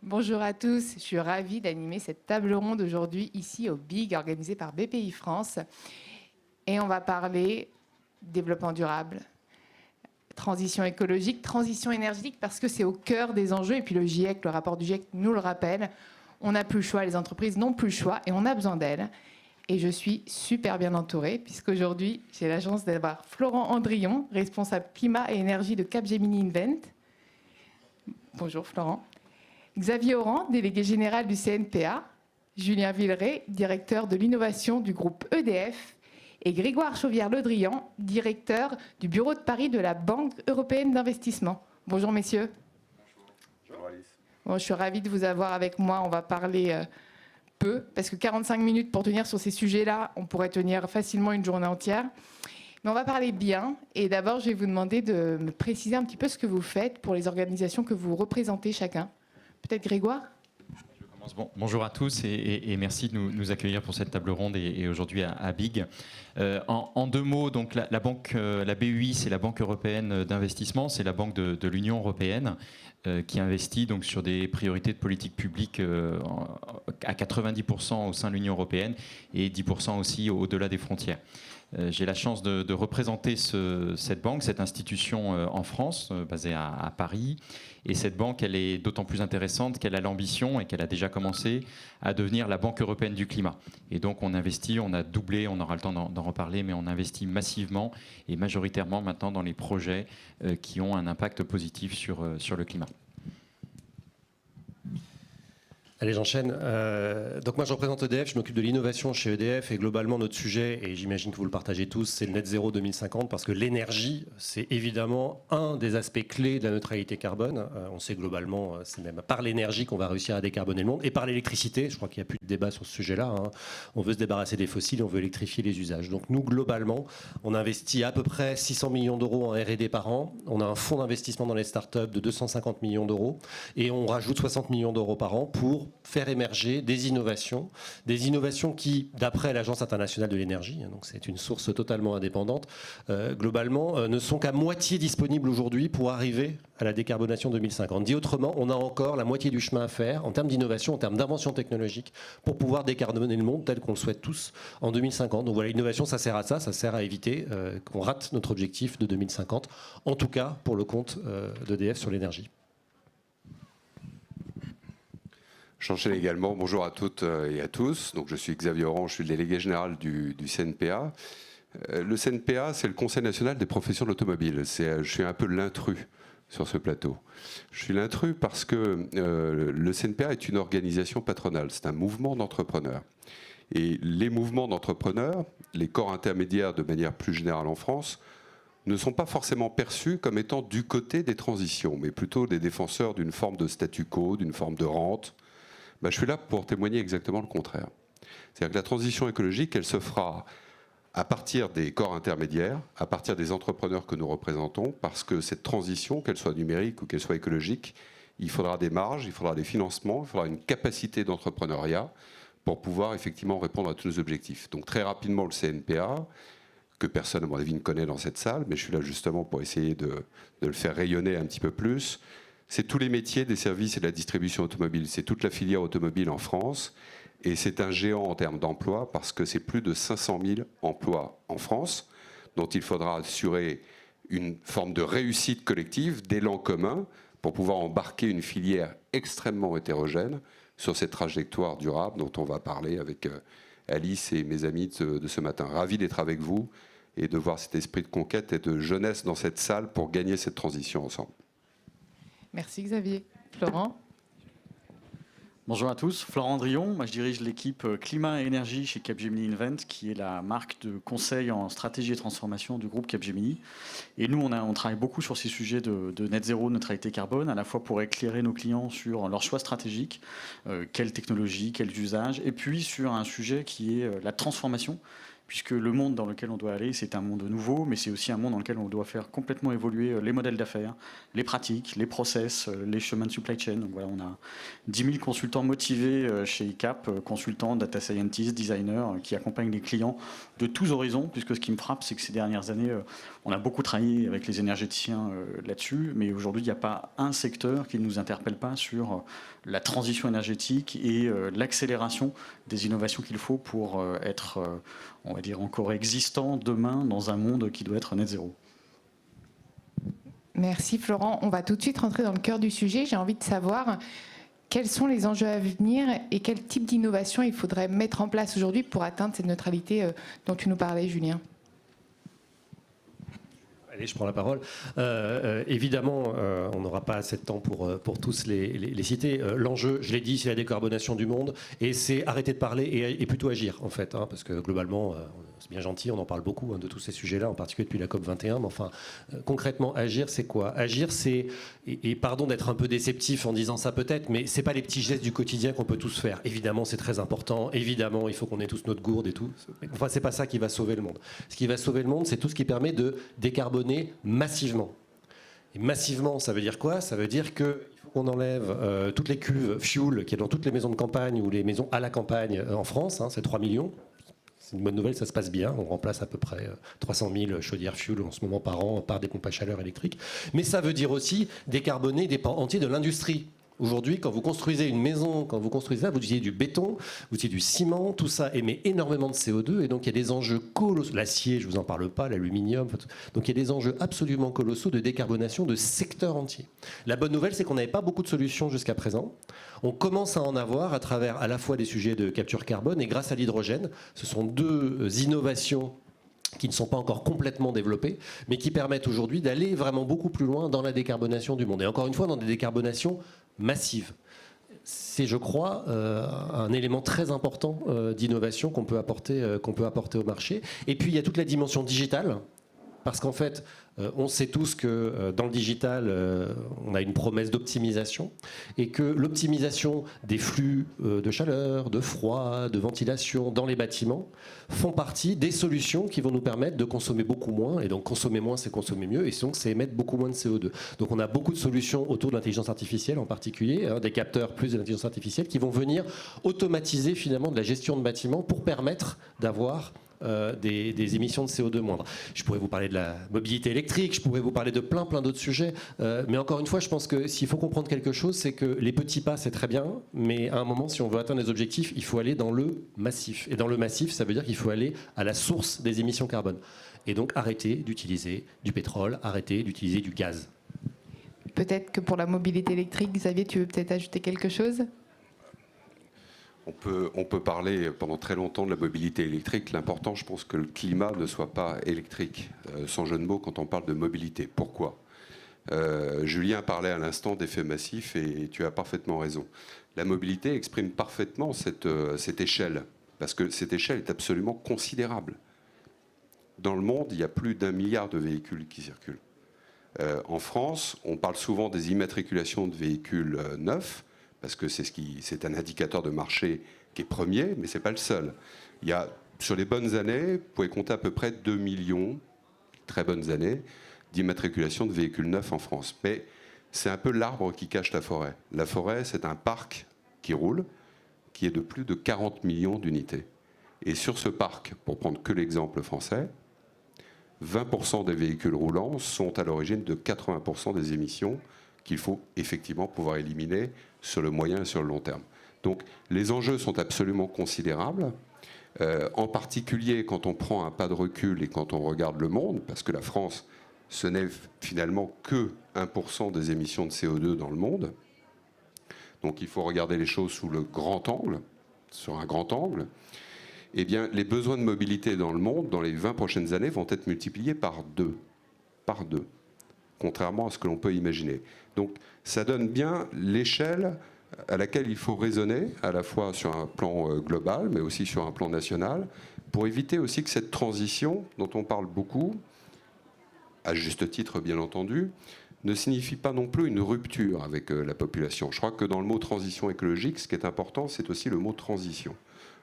Bonjour à tous, je suis ravie d'animer cette table ronde aujourd'hui ici au BIG organisée par BPI France. Et on va parler développement durable, transition écologique, transition énergétique parce que c'est au cœur des enjeux. Et puis le GIEC, le rapport du GIEC nous le rappelle, on n'a plus le choix, les entreprises n'ont plus le choix et on a besoin d'elles. Et je suis super bien entourée puisqu'aujourd'hui j'ai la chance d'avoir Florent Andrion, responsable climat et énergie de Capgemini Invent. Bonjour Florent. Xavier Oran, délégué général du CNPA, Julien Villeray, directeur de l'innovation du groupe EDF, et Grégoire Chauvière-Le Drian, directeur du bureau de Paris de la Banque européenne d'investissement. Bonjour messieurs. Bonjour Alice. Bon, je suis ravie de vous avoir avec moi. On va parler peu, parce que 45 minutes pour tenir sur ces sujets-là, on pourrait tenir facilement une journée entière. Mais on va parler bien. Et d'abord, je vais vous demander de me préciser un petit peu ce que vous faites pour les organisations que vous représentez chacun. Peut-être Grégoire ? Bonjour à tous et merci de nous accueillir pour cette table ronde et aujourd'hui à BIG. En deux mots, donc la BEI, c'est la Banque européenne d'investissement, c'est la banque de l'Union européenne qui investit donc sur des priorités de politique publique à 90% au sein de l'Union européenne et 10% aussi au-delà des frontières. J'ai la chance de représenter cette banque, cette institution en France, basée à Paris. Et cette banque, elle est d'autant plus intéressante qu'elle a l'ambition et qu'elle a déjà commencé à devenir la Banque européenne du climat. Et donc on investit, on a doublé, on aura le temps d'en reparler, mais on investit massivement et majoritairement maintenant dans les projets qui ont un impact positif sur le climat. Allez, j'enchaîne. Donc moi, je représente EDF, je m'occupe de l'innovation chez EDF et globalement, notre sujet, et j'imagine que vous le partagez tous, c'est le net zéro 2050 parce que l'énergie, c'est évidemment un des aspects clés de la neutralité carbone. On sait globalement, c'est même par l'énergie qu'on va réussir à décarboner le monde et par l'électricité. Je crois qu'il n'y a plus de débat sur ce sujet-là. On veut se débarrasser des fossiles et on veut électrifier les usages. Donc nous, globalement, on investit à peu près 600 millions d'euros en R&D par an. On a un fonds d'investissement dans les startups de 250 millions d'euros et on rajoute 60 millions d'euros par an pour faire émerger des innovations qui, d'après l'Agence internationale de l'énergie, donc c'est une source totalement indépendante, globalement, ne sont qu'à moitié disponibles aujourd'hui pour arriver à la décarbonation 2050. Dit autrement, on a encore la moitié du chemin à faire en termes d'innovation, en termes d'invention technologique, pour pouvoir décarboner le monde tel qu'on le souhaite tous en 2050. Donc voilà, l'innovation, ça sert à ça sert à éviter qu'on rate notre objectif de 2050, en tout cas pour le compte d'EDF sur l'énergie. J'enchaîne également. Bonjour à toutes et à tous. Donc, je suis Xavier Oran, je suis le délégué général du CNPA. Le CNPA, c'est le Conseil national des professions de l'automobile. Je suis un peu l'intrus sur ce plateau. Je suis l'intrus parce que le CNPA est une organisation patronale. C'est un mouvement d'entrepreneurs. Et les mouvements d'entrepreneurs, les corps intermédiaires de manière plus générale en France, ne sont pas forcément perçus comme étant du côté des transitions, mais plutôt des défenseurs d'une forme de statu quo, d'une forme de rente. Je suis là pour témoigner exactement le contraire. C'est-à-dire que la transition écologique, elle se fera à partir des corps intermédiaires, à partir des entrepreneurs que nous représentons, parce que cette transition, qu'elle soit numérique ou qu'elle soit écologique, il faudra des marges, il faudra des financements, il faudra une capacité d'entrepreneuriat pour pouvoir effectivement répondre à tous nos objectifs. Donc très rapidement, le CNPA, que personne à mon avis ne connaît dans cette salle, mais je suis là justement pour essayer de le faire rayonner un petit peu plus. C'est tous les métiers des services et de la distribution automobile. C'est toute la filière automobile en France. Et c'est un géant en termes d'emploi parce que c'est plus de 500 000 emplois en France dont il faudra assurer une forme de réussite collective, d'élan commun pour pouvoir embarquer une filière extrêmement hétérogène sur cette trajectoire durable dont on va parler avec Alice et mes amis de ce matin. Ravi d'être avec vous et de voir cet esprit de conquête et de jeunesse dans cette salle pour gagner cette transition ensemble. Merci Xavier. Florent ? Bonjour à tous, Florent Andrion, moi je dirige l'équipe Climat et Énergie chez Capgemini Invent, qui est la marque de conseil en stratégie et transformation du groupe Capgemini. Et nous, on travaille beaucoup sur ces sujets de net zéro, neutralité carbone, à la fois pour éclairer nos clients sur leurs choix stratégiques, quelles technologies, quels usages, et puis sur un sujet qui est la transformation, puisque le monde dans lequel on doit aller, c'est un monde nouveau, mais c'est aussi un monde dans lequel on doit faire complètement évoluer les modèles d'affaires, les pratiques, les process, les chemins de supply chain. Donc voilà, on a 10 000 consultants motivés chez ICAP, consultants, data scientists, designers, qui accompagnent les clients de tous horizons, puisque ce qui me frappe, c'est que ces dernières années, on a beaucoup travaillé avec les énergéticiens là-dessus, mais aujourd'hui, il n'y a pas un secteur qui ne nous interpelle pas sur la transition énergétique et l'accélération des innovations qu'il faut pour être, on va dire, encore existant demain dans un monde qui doit être net zéro. Merci Florent. On va tout de suite rentrer dans le cœur du sujet. J'ai envie de savoir quels sont les enjeux à venir et quel type d'innovation il faudrait mettre en place aujourd'hui pour atteindre cette neutralité dont tu nous parlais, Julien. Allez, je prends la parole. Évidemment, on n'aura pas assez de temps pour tous les citer. L'enjeu, je l'ai dit, c'est la décarbonation du monde et c'est arrêter de parler et plutôt agir, en fait. Parce que globalement, c'est bien gentil, on en parle beaucoup de tous ces sujets-là, en particulier depuis la COP21. Mais enfin, concrètement, agir, c'est quoi? Agir, c'est, et pardon d'être un peu déceptif en disant ça peut-être, mais c'est pas les petits gestes du quotidien qu'on peut tous faire. Évidemment, c'est très important. Évidemment, il faut qu'on ait tous notre gourde et tout. Enfin, c'est pas ça qui va sauver le monde. Ce qui va sauver le monde, c'est tout ce qui permet de décarboner massivement. Et massivement, ça veut dire quoi? Ça veut dire qu'il faut qu'on enlève toutes les cuves fuel qu'il y a dans toutes les maisons de campagne ou les maisons à la campagne en France, c'est 3 millions. C'est une bonne nouvelle, ça se passe bien. On remplace à peu près 300 000 chaudières fuel en ce moment par an par des pompes à chaleur électriques. Mais ça veut dire aussi décarboner des pans entiers de l'industrie. Aujourd'hui, quand vous construisez une maison, quand vous construisez ça, vous utilisez du béton, vous utilisez du ciment, tout ça émet énormément de CO2 et donc il y a des enjeux colossaux. L'acier, je ne vous en parle pas, l'aluminium. Donc il y a des enjeux absolument colossaux de décarbonation de secteurs entiers. La bonne nouvelle, c'est qu'on n'avait pas beaucoup de solutions jusqu'à présent. On commence à en avoir à travers à la fois des sujets de capture carbone et grâce à l'hydrogène. Ce sont deux innovations qui ne sont pas encore complètement développées, mais qui permettent aujourd'hui d'aller vraiment beaucoup plus loin dans la décarbonation du monde. Et encore une fois, dans des décarbonations massives. C'est, je crois, un élément très important d'innovation qu'on peut apporter au marché. Et puis, il y a toute la dimension digitale, parce qu'en fait, on sait tous que dans le digital, on a une promesse d'optimisation et que l'optimisation des flux de chaleur, de froid, de ventilation dans les bâtiments font partie des solutions qui vont nous permettre de consommer beaucoup moins. Et donc consommer moins, c'est consommer mieux et donc c'est émettre beaucoup moins de CO2. Donc on a beaucoup de solutions autour de l'intelligence artificielle en particulier, des capteurs plus de l'intelligence artificielle qui vont venir automatiser finalement de la gestion de bâtiments pour permettre d'avoir des émissions de CO2 moindres. Je pourrais vous parler de la mobilité électrique, je pourrais vous parler de plein d'autres sujets, mais encore une fois, je pense que s'il faut comprendre quelque chose, c'est que les petits pas, c'est très bien, mais à un moment, si on veut atteindre les objectifs, il faut aller dans le massif. Et dans le massif, ça veut dire qu'il faut aller à la source des émissions carbone. Et donc arrêter d'utiliser du pétrole, arrêter d'utiliser du gaz. Peut-être que pour la mobilité électrique, Xavier, tu veux peut-être ajouter quelque chose ? On peut parler pendant très longtemps de la mobilité électrique. L'important, je pense que le climat ne soit pas électrique, sans jeu de mots, quand on parle de mobilité. Pourquoi ? Julien parlait à l'instant d'effets massifs et tu as parfaitement raison. La mobilité exprime parfaitement cette échelle, parce que cette échelle est absolument considérable. Dans le monde, il y a plus d'1 milliard de véhicules qui circulent. En France, on parle souvent des immatriculations de véhicules neufs, parce que c'est un indicateur de marché qui est premier, mais ce n'est pas le seul. Il y a, sur les bonnes années, vous pouvez compter à peu près 2 millions, très bonnes années, d'immatriculation de véhicules neufs en France. Mais c'est un peu l'arbre qui cache la forêt. La forêt, c'est un parc qui roule, qui est de plus de 40 millions d'unités. Et sur ce parc, pour prendre que l'exemple français, 20% des véhicules roulants sont à l'origine de 80% des émissions qu'il faut effectivement pouvoir éliminer sur le moyen et sur le long terme. Donc les enjeux sont absolument considérables, en particulier quand on prend un pas de recul et quand on regarde le monde, parce que la France, ce n'est finalement que 1% des émissions de CO2 dans le monde. Donc il faut regarder les choses sous le grand angle, sur un grand angle. Eh bien, les besoins de mobilité dans le monde, dans les 20 prochaines années, vont être multipliés par deux. Contrairement à ce que l'on peut imaginer. Donc ça donne bien l'échelle à laquelle il faut raisonner, à la fois sur un plan global, mais aussi sur un plan national, pour éviter aussi que cette transition, dont on parle beaucoup, à juste titre bien entendu, ne signifie pas non plus une rupture avec la population. Je crois que dans le mot transition écologique, ce qui est important, c'est aussi le mot transition.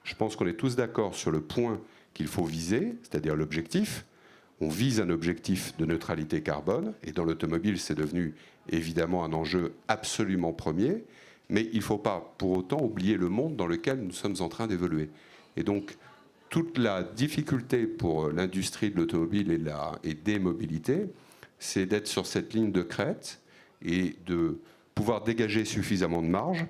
Je pense qu'on est tous d'accord sur le point qu'il faut viser, c'est-à-dire l'objectif. On vise un objectif de neutralité carbone, et dans l'automobile, c'est devenu évidemment un enjeu absolument premier, mais il ne faut pas pour autant oublier le monde dans lequel nous sommes en train d'évoluer. Et donc, toute la difficulté pour l'industrie de l'automobile et des mobilités, c'est d'être sur cette ligne de crête et de pouvoir dégager suffisamment de marge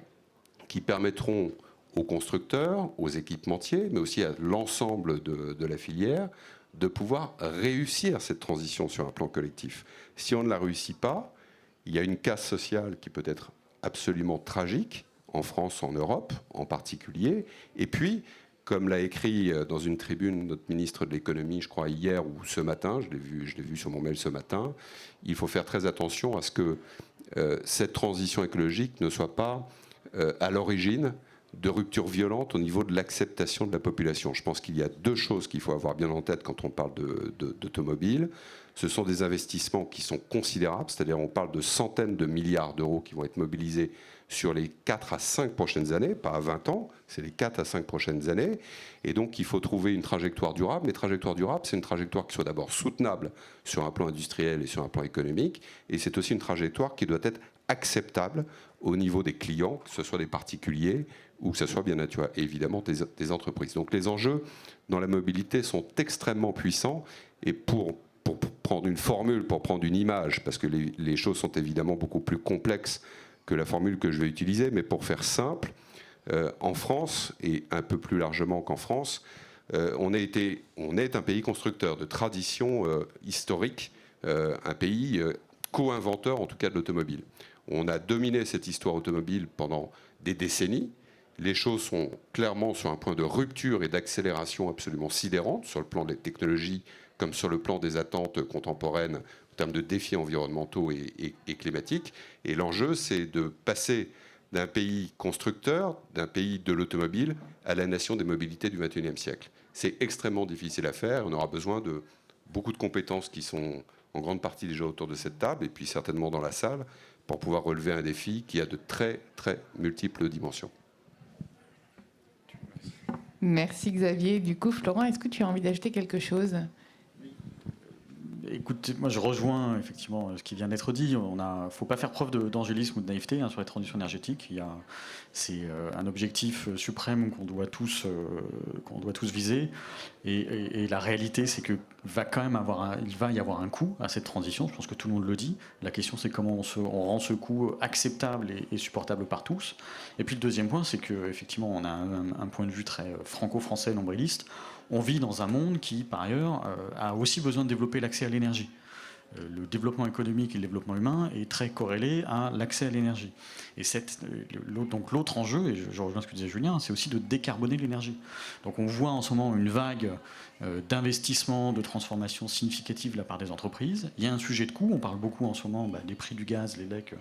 qui permettront aux constructeurs, aux équipementiers, mais aussi à l'ensemble de la filière, de pouvoir réussir cette transition sur un plan collectif. Si on ne la réussit pas, il y a une casse sociale qui peut être absolument tragique, en France, en Europe en particulier. Et puis, comme l'a écrit dans une tribune notre ministre de l'économie, je crois hier ou ce matin, je l'ai vu sur mon mail ce matin, il faut faire très attention à ce que cette transition écologique ne soit pas à l'origine de ruptures violentes au niveau de l'acceptation de la population. Je pense qu'il y a deux choses qu'il faut avoir bien en tête quand on parle d'automobile. Ce sont des investissements qui sont considérables, c'est-à-dire on parle de centaines de milliards d'euros qui vont être mobilisés sur les 4 à 5 prochaines années, pas à 20 ans, c'est les 4 à 5 prochaines années. Et donc il faut trouver une trajectoire durable. Mais trajectoire durable, c'est une trajectoire qui soit d'abord soutenable sur un plan industriel et sur un plan économique. Et c'est aussi une trajectoire qui doit être acceptable au niveau des clients, que ce soit des particuliers ou que ce soit bien naturel, et évidemment des entreprises. Donc les enjeux dans la mobilité sont extrêmement puissants. Et pour prendre une formule, pour prendre une image, parce que les choses sont évidemment beaucoup plus complexes que la formule que je vais utiliser, mais pour faire simple, en France, et un peu plus largement qu'en France, on est un pays constructeur de tradition historique, un pays co-inventeur en tout cas de l'automobile. On a dominé cette histoire automobile pendant des décennies. Les choses sont clairement sur un point de rupture et d'accélération absolument sidérante sur le plan des technologies comme sur le plan des attentes contemporaines en termes de défis environnementaux et climatiques. Et l'enjeu, c'est de passer d'un pays constructeur, d'un pays de l'automobile, à la nation des mobilités du XXIe siècle. C'est extrêmement difficile à faire. On aura besoin de beaucoup de compétences qui sont en grande partie déjà autour de cette table, et puis certainement dans la salle, pour pouvoir relever un défi qui a de très, très multiples dimensions. Merci Xavier. Du coup, Florent, est-ce que tu as envie d'ajouter quelque chose ? Écoute, moi je rejoins effectivement ce qui vient d'être dit. Il ne faut pas faire preuve d'angélisme ou de naïveté sur la transition énergétique. C'est un objectif suprême qu'on doit tous viser. Et la réalité, c'est que il va y avoir un coût à cette transition. Je pense que tout le monde le dit. La question, c'est comment on rend ce coût acceptable et supportable par tous. Et puis le deuxième point, c'est qu'effectivement, on a un point de vue très franco-français, nombriliste. On vit dans un monde qui, par ailleurs, a aussi besoin de développer l'accès à l'énergie. Le développement économique et le développement humain est très corrélé à l'accès à l'énergie. Et donc l'autre enjeu, et je rejoins ce que disait Julien, c'est aussi de décarboner l'énergie. Donc on voit en ce moment une vague d'investissement, de transformation significative de la part des entreprises. Il y a un sujet de coût, on parle beaucoup en ce moment des prix du gaz, les LEC,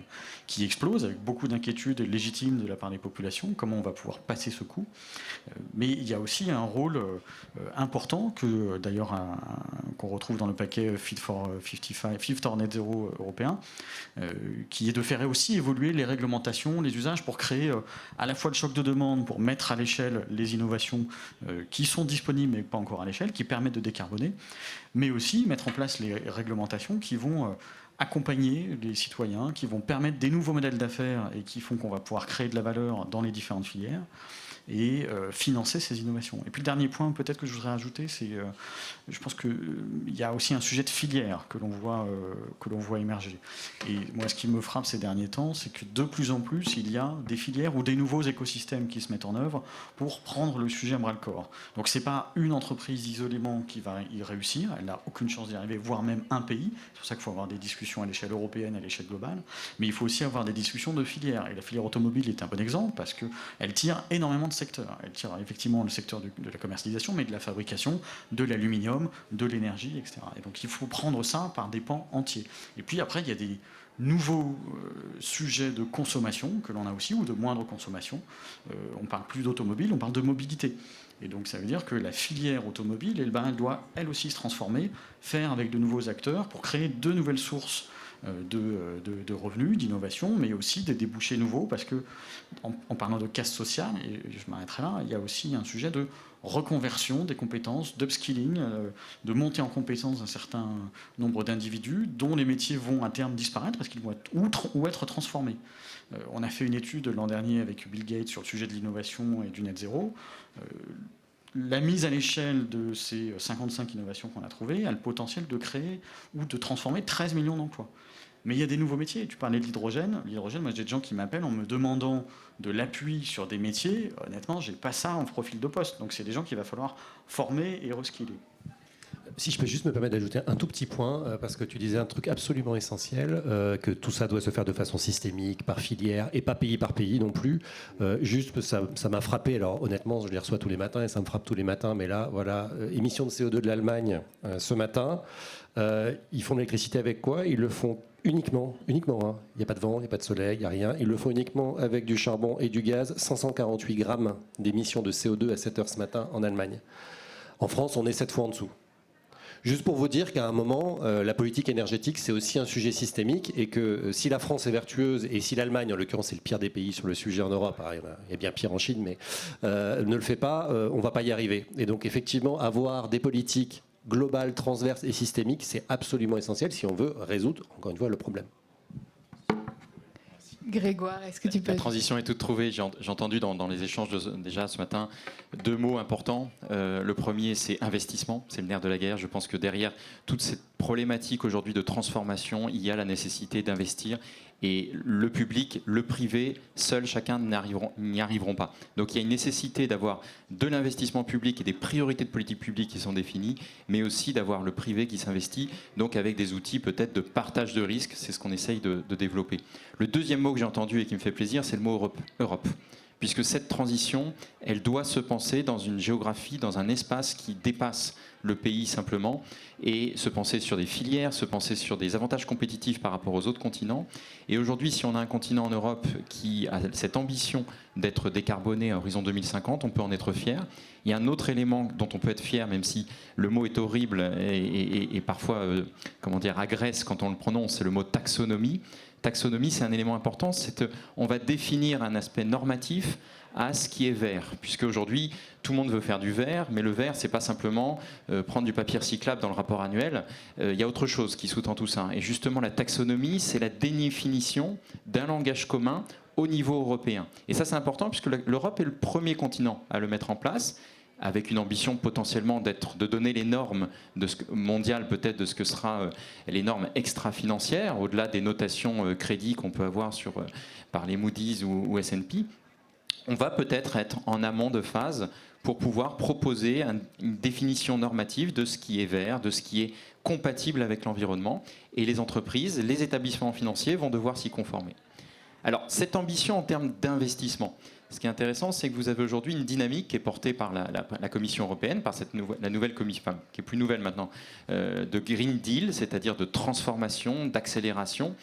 qui explosent, avec beaucoup d'inquiétudes légitimes de la part des populations, comment on va pouvoir passer ce coût. Mais il y a aussi un rôle important, que d'ailleurs qu'on retrouve dans le paquet Fit for Net Zero européen, qui est de faire aussi évoluer les réglementations, les usages, pour créer à la fois le choc de demande, pour mettre à l'échelle les innovations qui sont disponibles mais pas encore à l'échelle, qui permettent de décarboner, mais aussi mettre en place les réglementations qui vont accompagner les citoyens, qui vont permettre des nouveaux modèles d'affaires et qui font qu'on va pouvoir créer de la valeur dans les différentes filières et financer ces innovations. Et puis le dernier point peut-être que je voudrais ajouter, c'est je pense qu'il y a aussi un sujet de filière que l'on voit émerger. Et moi, ce qui me frappe ces derniers temps, c'est que de plus en plus, il y a des filières ou des nouveaux écosystèmes qui se mettent en œuvre pour prendre le sujet à bras-le-corps. Donc c'est pas une entreprise isolément qui va y réussir, elle n'a aucune chance d'y arriver, voire même un pays. C'est pour ça qu'il faut avoir des discussions à l'échelle européenne, à l'échelle globale. Mais il faut aussi avoir des discussions de filières. Et la filière automobile est un bon exemple parce qu'elle tire énormément de secteurs. Elle tire effectivement le secteur de la commercialisation, mais de la fabrication, de l'aluminium, de l'énergie, etc. Et donc il faut prendre ça par des pans entiers. Et puis après, il y a des nouveaux sujets de consommation que l'on a aussi, ou de moindre consommation. On ne parle plus d'automobile, on parle de mobilité. Et donc ça veut dire que la filière automobile, elle doit elle aussi se transformer, faire avec de nouveaux acteurs pour créer de nouvelles sources de revenus, d'innovation, mais aussi des débouchés nouveaux, parce que en parlant de casse sociale, et je m'arrêterai là, il y a aussi un sujet de reconversion des compétences, d'upskilling, de montée en compétences d'un certain nombre d'individus dont les métiers vont à terme disparaître parce qu'ils vont être ou être transformés. On a fait une étude l'an dernier avec Bill Gates sur le sujet de l'innovation et du net zéro. La mise à l'échelle de ces 55 innovations qu'on a trouvées a le potentiel de créer ou de transformer 13 millions d'emplois. Mais il y a des nouveaux métiers. Tu parlais de l'hydrogène. L'hydrogène, moi j'ai des gens qui m'appellent en me demandant de l'appui sur des métiers. Honnêtement, j'ai pas ça en profil de poste. Donc c'est des gens qu'il va falloir former et reskiller. Si je peux juste me permettre d'ajouter un tout petit point, parce que tu disais un truc absolument essentiel, que tout ça doit se faire de façon systémique, par filière, et pas pays par pays non plus. Juste, ça m'a frappé. Alors honnêtement, je les reçois tous les matins et ça me frappe tous les matins. Mais là, voilà, émission de CO2 de l'Allemagne ce matin. Ils font de l'électricité avec quoi? Ils le font uniquement. Il n'y a pas de vent, il n'y a pas de soleil, il n'y a rien. Ils le font uniquement avec du charbon et du gaz. 548 grammes d'émissions de CO2 à 7 heures ce matin en Allemagne. En France, on est 7 fois en dessous. Juste pour vous dire qu'à un moment, la politique énergétique, c'est aussi un sujet systémique et que si la France est vertueuse et si l'Allemagne, en l'occurrence, est le pire des pays sur le sujet en Europe, il y a bien pire en Chine, mais ne le fait pas, on ne va pas y arriver. Et donc, effectivement, avoir des politiques globales, transverses et systémiques, c'est absolument essentiel si on veut résoudre, encore une fois, le problème. Grégoire, est-ce que tu peux... La transition est toute trouvée. J'ai entendu dans les échanges déjà ce matin 2 mots importants. Le premier, c'est investissement. C'est le nerf de la guerre. Je pense que derrière toute cette problématique aujourd'hui de transformation, il y a la nécessité d'investir. Et le public, le privé, seul, chacun n'y arriveront pas. Donc il y a une nécessité d'avoir de l'investissement public et des priorités de politique publique qui sont définies, mais aussi d'avoir le privé qui s'investit, donc avec des outils peut-être de partage de risques. C'est ce qu'on essaye de développer. Le deuxième mot que j'ai entendu et qui me fait plaisir, c'est le mot Europe. Puisque cette transition, elle doit se penser dans une géographie, dans un espace qui dépasse le pays simplement, et se penser sur des filières, se penser sur des avantages compétitifs par rapport aux autres continents. Et aujourd'hui, si on a un continent en Europe qui a cette ambition d'être décarboné à horizon 2050, on peut en être fier. Il y a un autre élément dont on peut être fier, même si le mot est horrible et parfois agresse quand on le prononce, c'est le mot taxonomie. Taxonomie, c'est un élément important, on va définir un aspect normatif à ce qui est vert, puisque aujourd'hui tout le monde veut faire du vert, mais le vert c'est pas simplement prendre du papier recyclable dans le rapport annuel, il y a autre chose qui sous-tend tout ça. Et justement la taxonomie, c'est la définition d'un langage commun au niveau européen. Et ça c'est important puisque l'Europe est le premier continent à le mettre en place, avec une ambition potentiellement de donner les normes mondiales, peut-être de ce que sera les normes extra-financières, au-delà des notations crédit qu'on peut avoir par les Moody's ou S&P. On va peut-être être en amont de phase pour pouvoir proposer une définition normative de ce qui est vert, de ce qui est compatible avec l'environnement. Et les entreprises, les établissements financiers vont devoir s'y conformer. Alors, cette ambition en termes d'investissement, ce qui est intéressant, c'est que vous avez aujourd'hui une dynamique qui est portée par la Commission européenne, par la nouvelle commission, enfin, qui est plus nouvelle maintenant, de Green Deal, c'est-à-dire de transformation, d'accélération,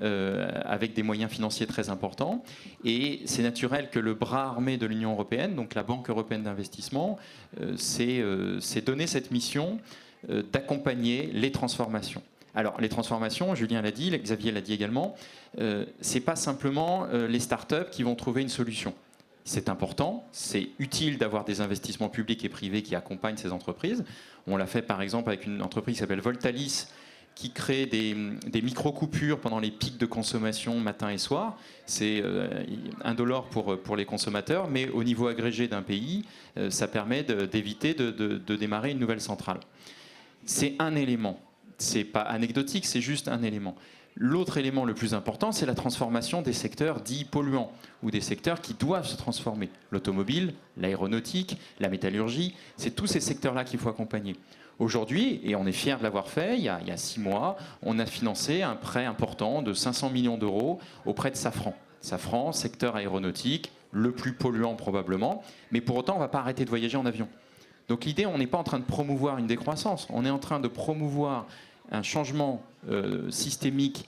avec des moyens financiers très importants. Et c'est naturel que le bras armé de l'Union européenne, donc la Banque européenne d'investissement, s'est donné cette mission d'accompagner les transformations. Alors, les transformations, Julien l'a dit, Xavier l'a dit également, c'est pas simplement les startups qui vont trouver une solution. C'est important, c'est utile d'avoir des investissements publics et privés qui accompagnent ces entreprises. On l'a fait par exemple avec une entreprise qui s'appelle Voltalis, qui crée des micro-coupures pendant les pics de consommation matin et soir. C'est indolore pour les consommateurs, mais au niveau agrégé d'un pays, ça permet d'éviter de démarrer une nouvelle centrale. C'est un élément. C'est pas anecdotique, c'est juste un élément. L'autre élément le plus important, c'est la transformation des secteurs dits polluants, ou des secteurs qui doivent se transformer. L'automobile, l'aéronautique, la métallurgie, c'est tous ces secteurs-là qu'il faut accompagner. Aujourd'hui, et on est fiers de l'avoir fait, il y a 6 mois, on a financé un prêt important de 500 millions d'euros auprès de Safran. Safran, secteur aéronautique, le plus polluant probablement, mais pour autant, on ne va pas arrêter de voyager en avion. Donc l'idée, on n'est pas en train de promouvoir une décroissance, on est en train de promouvoir un changement systémique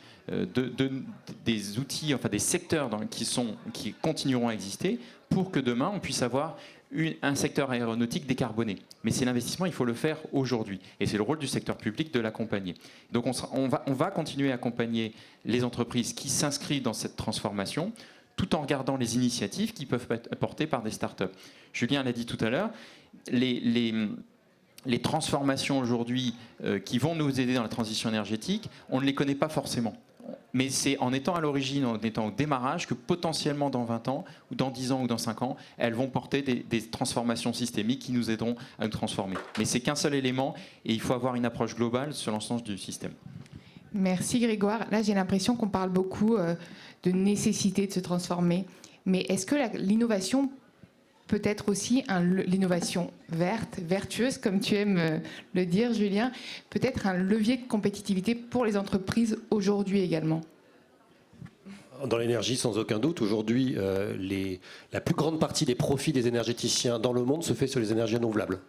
des outils, enfin des secteurs qui continueront à exister pour que demain on puisse avoir un secteur aéronautique décarboné. Mais c'est l'investissement, il faut le faire aujourd'hui. Et c'est le rôle du secteur public de l'accompagner. Donc on va continuer à accompagner les entreprises qui s'inscrivent dans cette transformation, tout en regardant les initiatives qui peuvent être apportées par des startups. Julien l'a dit tout à l'heure, les transformations aujourd'hui qui vont nous aider dans la transition énergétique, on ne les connaît pas forcément. Mais c'est en étant à l'origine, en étant au démarrage, que potentiellement dans 20 ans, ou dans 10 ans, ou dans 5 ans, elles vont porter des transformations systémiques qui nous aideront à nous transformer. Mais c'est qu'un seul élément, et il faut avoir une approche globale sur l'ensemble du système. Merci Grégoire. Là, j'ai l'impression qu'on parle beaucoup de nécessité de se transformer. Mais est-ce que l'innovation peut être aussi l'innovation verte, vertueuse, comme tu aimes le dire, Julien, peut être un levier de compétitivité pour les entreprises aujourd'hui également? Dans l'énergie, sans aucun doute. Aujourd'hui, la plus grande partie des profits des énergéticiens dans le monde se fait sur les énergies renouvelables.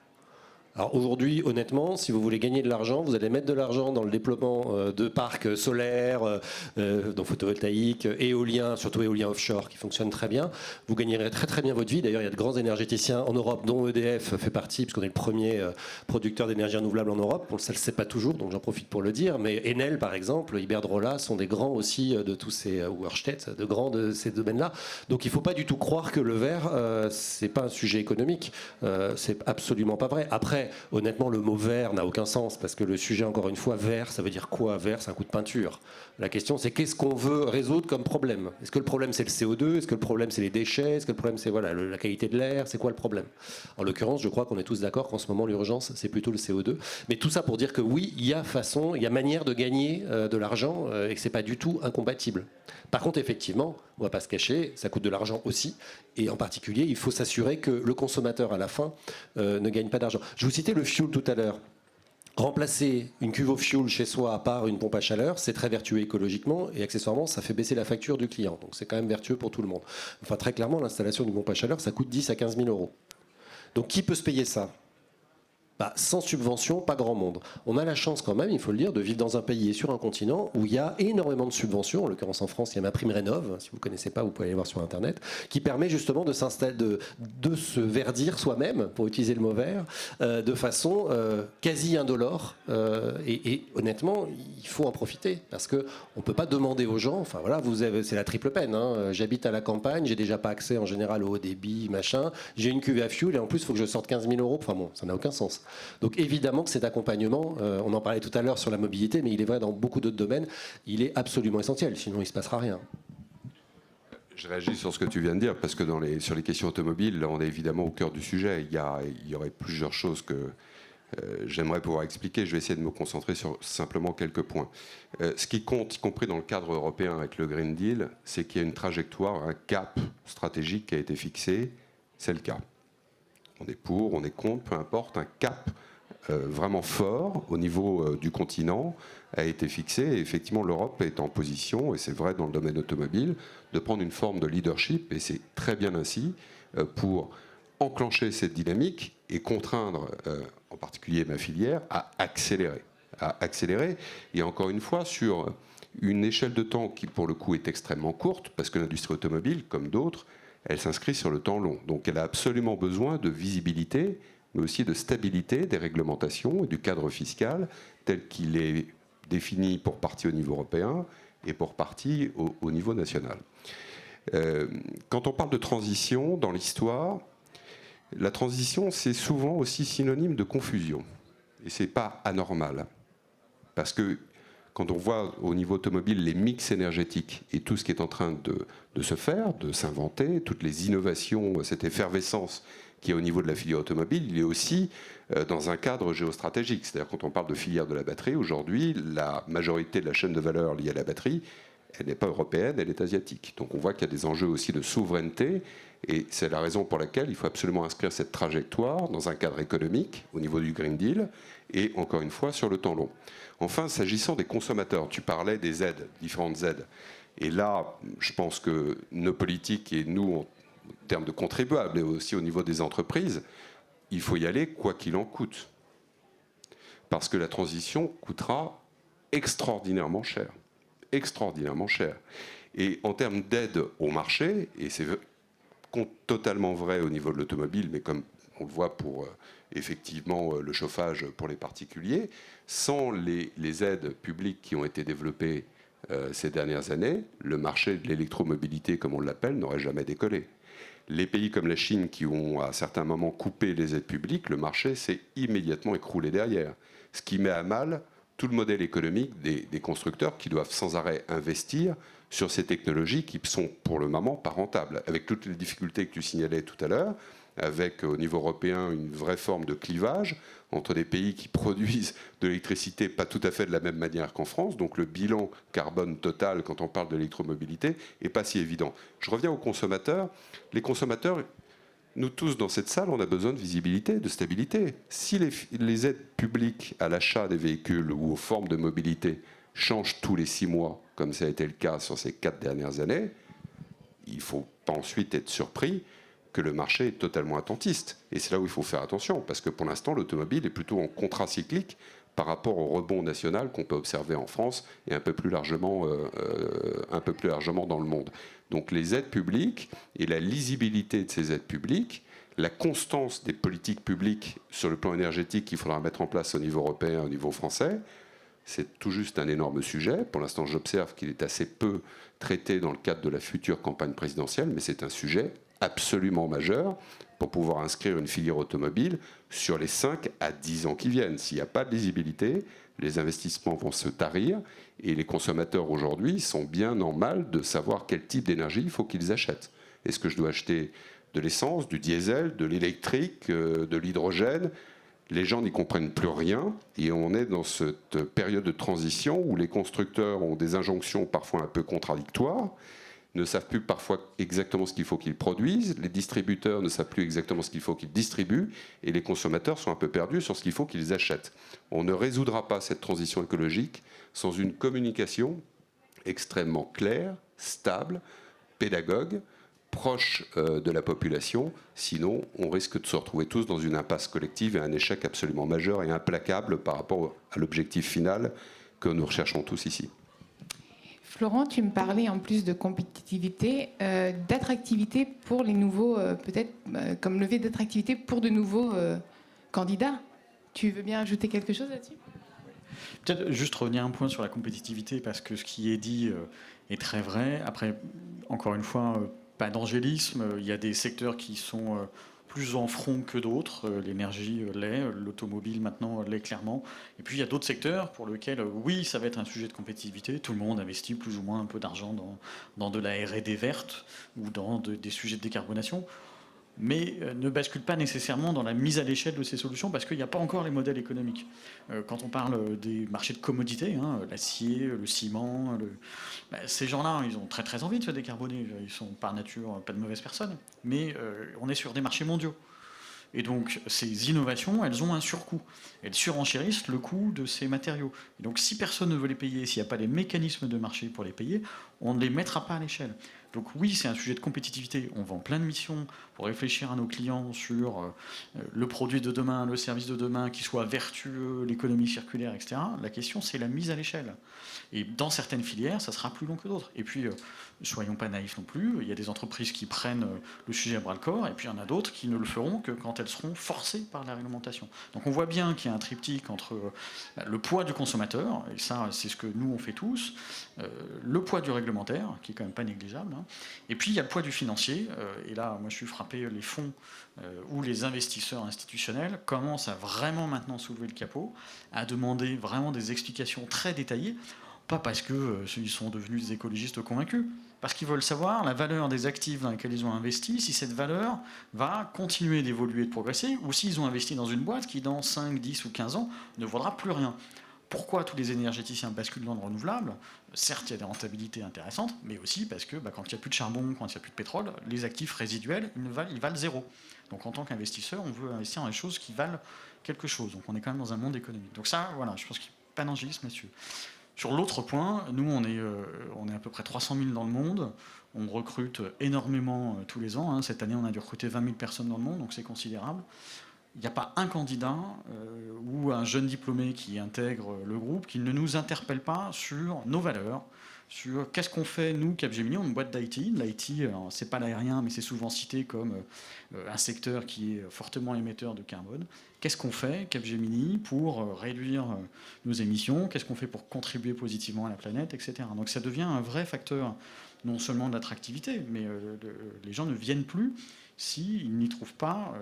Alors aujourd'hui, honnêtement, si vous voulez gagner de l'argent, vous allez mettre de l'argent dans le développement de parcs solaires, donc photovoltaïques, éoliens, surtout éoliens offshore qui fonctionnent très bien. Vous gagnerez très très bien votre vie. D'ailleurs, il y a de grands énergéticiens en Europe, dont EDF fait partie, puisqu'on est le premier producteur d'énergie renouvelable en Europe. On ne le sait pas toujours, donc j'en profite pour le dire. Mais Enel, par exemple, Iberdrola sont des grands aussi de tous ces, ou Ørsted, de grands de ces domaines-là. Donc il ne faut pas du tout croire que le vert, c'est pas un sujet économique. C'est absolument pas vrai. Après, honnêtement, le mot vert n'a aucun sens parce que le sujet, encore une fois, vert, ça veut dire quoi? Vert, c'est un coup de peinture. La question, c'est qu'est-ce qu'on veut résoudre comme problème? Est-ce que le problème, c'est le CO2? Est-ce que le problème, c'est les déchets? Est-ce que le problème, c'est la qualité de l'air? C'est quoi le problème? En l'occurrence, je crois qu'on est tous d'accord qu'en ce moment, l'urgence, c'est plutôt le CO2. Mais tout ça pour dire que oui, il y a manière de gagner de l'argent et que c'est pas du tout incompatible. Par contre, effectivement, on ne va pas se cacher, ça coûte de l'argent aussi. Et en particulier, il faut s'assurer que le consommateur, à la fin, ne gagne pas d'argent. Je vous citais le fuel tout à l'heure. Remplacer une cuve au fuel chez soi par une pompe à chaleur, c'est très vertueux écologiquement et accessoirement, ça fait baisser la facture du client. Donc c'est quand même vertueux pour tout le monde. Enfin, très clairement, l'installation d'une pompe à chaleur, ça coûte 10 à 15 000 euros. Donc qui peut se payer ça? Sans subvention, pas grand monde. On a la chance quand même, il faut le dire, de vivre dans un pays et sur un continent où il y a énormément de subventions. En l'occurrence en France, il y a MaPrimeRénov', si vous ne connaissez pas, vous pouvez aller voir sur Internet, qui permet justement de s'installer, de se verdir soi-même, pour utiliser le mot vert, de façon quasi indolore. Et honnêtement, il faut en profiter, parce qu'on ne peut pas demander aux gens, enfin voilà, c'est la triple peine. Hein. J'habite à la campagne, j'ai déjà pas accès en général au haut débit, machin, j'ai une cuve à fuel et en plus il faut que je sorte 15 000 euros. Enfin bon, ça n'a aucun sens. Donc évidemment que cet accompagnement, on en parlait tout à l'heure sur la mobilité, mais il est vrai dans beaucoup d'autres domaines, il est absolument essentiel, sinon il ne se passera rien. Je réagis sur ce que tu viens de dire, parce que sur les questions automobiles, là, on est évidemment au cœur du sujet. Il y aurait plusieurs choses que j'aimerais pouvoir expliquer. Je vais essayer de me concentrer sur simplement quelques points. Ce qui compte, y compris dans le cadre européen avec le Green Deal, c'est qu'il y a une trajectoire, un cap stratégique qui a été fixé. C'est le cas. On est pour, on est contre, peu importe, un cap vraiment fort au niveau du continent a été fixé. Et effectivement, l'Europe est en position, et c'est vrai dans le domaine automobile, de prendre une forme de leadership, et c'est très bien ainsi, pour enclencher cette dynamique et contraindre, en particulier ma filière, à accélérer. Et encore une fois, sur une échelle de temps qui, pour le coup, est extrêmement courte, parce que l'industrie automobile, comme d'autres, elle s'inscrit sur le temps long. Donc elle a absolument besoin de visibilité, mais aussi de stabilité des réglementations et du cadre fiscal tel qu'il est défini pour partie au niveau européen et pour partie au niveau national. Quand on parle de transition dans l'histoire, la transition, c'est souvent aussi synonyme de confusion. Et ce n'est pas anormal. Parce que quand on voit au niveau automobile les mix énergétiques et tout ce qui est en train de se faire, de s'inventer, toutes les innovations, cette effervescence qui est au niveau de la filière automobile, il est aussi dans un cadre géostratégique. C'est-à-dire quand on parle de filière de la batterie, aujourd'hui, la majorité de la chaîne de valeur liée à la batterie, elle n'est pas européenne, elle est asiatique. Donc on voit qu'il y a des enjeux aussi de souveraineté, et c'est la raison pour laquelle il faut absolument inscrire cette trajectoire dans un cadre économique au niveau du Green Deal, et encore une fois sur le temps long. Enfin, s'agissant des consommateurs, tu parlais des aides, différentes aides. Et là, je pense que nos politiques et nous, en termes de contribuables, et aussi au niveau des entreprises, il faut y aller quoi qu'il en coûte. Parce que la transition coûtera extraordinairement cher. Extraordinairement cher. Et en termes d'aide au marché, et c'est totalement vrai au niveau de l'automobile, mais comme on le voit pour effectivement le chauffage pour les particuliers, sans les aides publiques qui ont été développées ces dernières années, le marché de l'électromobilité, comme on l'appelle, n'aurait jamais décollé. Les pays comme la Chine qui ont à certains moments coupé les aides publiques, le marché s'est immédiatement écroulé derrière. Ce qui met à mal tout le modèle économique des constructeurs qui doivent sans arrêt investir sur ces technologies qui sont pour le moment pas rentables. Avec toutes les difficultés que tu signalais tout à l'heure, avec au niveau européen une vraie forme de clivage entre des pays qui produisent de l'électricité pas tout à fait de la même manière qu'en France. Donc le bilan carbone total quand on parle de l'électromobilité n'est pas si évident. Je reviens aux consommateurs. Les consommateurs, nous tous dans cette salle, on a besoin de visibilité, de stabilité. Si les aides publiques à l'achat des véhicules ou aux formes de mobilité changent tous les 6 mois, comme ça a été le cas sur ces 4 dernières années, il ne faut pas ensuite être surpris que le marché est totalement attentiste. Et c'est là où il faut faire attention, parce que pour l'instant, l'automobile est plutôt en contracyclique par rapport au rebond national qu'on peut observer en France et un peu plus largement dans le monde. Donc les aides publiques et la lisibilité de ces aides publiques, la constance des politiques publiques sur le plan énergétique qu'il faudra mettre en place au niveau européen, au niveau français, c'est tout juste un énorme sujet. Pour l'instant, j'observe qu'il est assez peu traité dans le cadre de la future campagne présidentielle, mais c'est un sujet absolument majeur pour pouvoir inscrire une filière automobile sur les 5 à 10 ans qui viennent. S'il n'y a pas de lisibilité, les investissements vont se tarir et les consommateurs aujourd'hui sont bien en mal de savoir quel type d'énergie il faut qu'ils achètent. Est-ce que je dois acheter de l'essence, du diesel, de l'électrique, de l'hydrogène ? Les gens n'y comprennent plus rien et on est dans cette période de transition où les constructeurs ont des injonctions parfois un peu contradictoires, ne savent plus parfois exactement ce qu'il faut qu'ils produisent, les distributeurs ne savent plus exactement ce qu'il faut qu'ils distribuent, et les consommateurs sont un peu perdus sur ce qu'il faut qu'ils achètent. On ne résoudra pas cette transition écologique sans une communication extrêmement claire, stable, pédagogue, proche de la population, sinon on risque de se retrouver tous dans une impasse collective et un échec absolument majeur et implacable par rapport à l'objectif final que nous recherchons tous ici. Florent, tu me parlais en plus de compétitivité, d'attractivité pour les nouveaux, peut-être comme levier d'attractivité pour de nouveaux candidats. Tu veux bien ajouter quelque chose là-dessus ? Peut-être juste revenir un point sur la compétitivité, parce que ce qui est dit est très vrai. Après, encore une fois, pas d'angélisme. Il y a des secteurs qui sont plus en front que d'autres. L'énergie l'est, l'automobile maintenant l'est clairement. Et puis il y a d'autres secteurs pour lesquels, oui, ça va être un sujet de compétitivité. Tout le monde investit plus ou moins un peu d'argent dans de la R&D verte ou dans des sujets de décarbonation, mais ne bascule pas nécessairement dans la mise à l'échelle de ces solutions parce qu'il n'y a pas encore les modèles économiques. Quand on parle des marchés de commodités, l'acier, le ciment, ces gens-là, ils ont très très envie de se décarboner. Ils sont par nature pas de mauvaises personnes, mais on est sur des marchés mondiaux. Et donc, ces innovations, elles ont un surcoût. Elles surenchérissent le coût de ces matériaux. Et donc, si personne ne veut les payer, s'il n'y a pas les mécanismes de marché pour les payer, on ne les mettra pas à l'échelle. Donc oui, c'est un sujet de compétitivité. On vend plein de missions pour réfléchir à nos clients sur le produit de demain, le service de demain, qui soit vertueux, l'économie circulaire, etc. La question, c'est la mise à l'échelle. Et dans certaines filières, ça sera plus long que d'autres. Et puis, soyons pas naïfs non plus. Il y a des entreprises qui prennent le sujet à bras-le-corps, et puis il y en a d'autres qui ne le feront que quand elles seront forcées par la réglementation. Donc on voit bien qu'il y a un triptyque entre le poids du consommateur, et ça, c'est ce que nous, on fait tous, le poids du réglementaire, qui est quand même pas négligeable, et puis il y a le poids du financier. Et là, moi, je suis frappé, les fonds où les investisseurs institutionnels commencent à vraiment maintenant soulever le capot, à demander vraiment des explications très détaillées, pas parce qu'ils sont devenus des écologistes convaincus, parce qu'ils veulent savoir la valeur des actifs dans lesquels ils ont investi, si cette valeur va continuer d'évoluer et de progresser, ou s'ils ont investi dans une boîte qui, dans 5, 10 ou 15 ans, ne vaudra plus rien. Pourquoi tous les énergéticiens basculent dans le renouvelable ? Certes, il y a des rentabilités intéressantes, mais aussi parce que quand il n'y a plus de charbon, quand il n'y a plus de pétrole, les actifs résiduels, ils valent zéro. Donc en tant qu'investisseur, on veut investir dans des choses qui valent quelque chose. Donc on est quand même dans un monde économique. Donc ça, voilà, je pense qu'il n'y a pas d'angélisme là-dessus. Sur l'autre point, nous, on est à peu près 300 000 dans le monde. On recrute énormément tous les ans. Cette année, on a dû recruter 20 000 personnes dans le monde, donc c'est considérable. Il n'y a pas un candidat ou un jeune diplômé qui intègre le groupe qui ne nous interpelle pas sur nos valeurs, sur qu'est-ce qu'on fait, nous, Capgemini, on est une boîte d'IT. L'IT, c'est pas l'aérien, mais c'est souvent cité comme un secteur qui est fortement émetteur de carbone. Qu'est-ce qu'on fait, Capgemini, pour réduire nos émissions? Qu'est-ce qu'on fait pour contribuer positivement à la planète, etc. Donc ça devient un vrai facteur, non seulement d'attractivité, mais les gens ne viennent plus s'ils n'y trouvent pas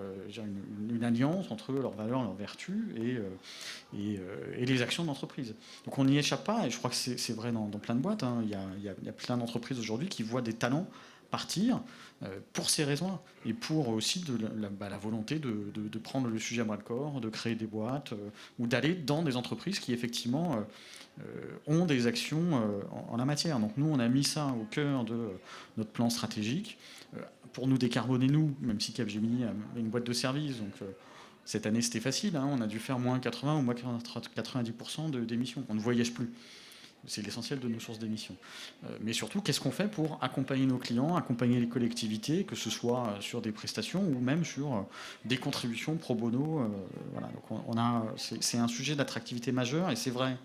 une alliance entre leurs valeurs, leurs vertus et les actions d'entreprise. Donc on n'y échappe pas, et je crois que c'est vrai dans plein de boîtes. Hein. Il y a plein d'entreprises aujourd'hui qui voient des talents partir pour ces raisons-là, et pour aussi la volonté de prendre le sujet à bras-le-corps, de créer des boîtes, ou d'aller dans des entreprises qui effectivement ont des actions en la matière. Donc nous, on a mis ça au cœur de notre plan stratégique, pour nous décarboner, nous, même si Capgemini a une boîte de service. Donc cette année, c'était facile, hein, on a dû faire moins 80 ou moins 90% d'émissions. On ne voyage plus. C'est l'essentiel de nos sources d'émissions. Mais surtout, qu'est-ce qu'on fait pour accompagner nos clients, accompagner les collectivités, que ce soit sur des prestations ou même sur des contributions pro bono. Voilà. Donc c'est un sujet d'attractivité majeur, et c'est vrai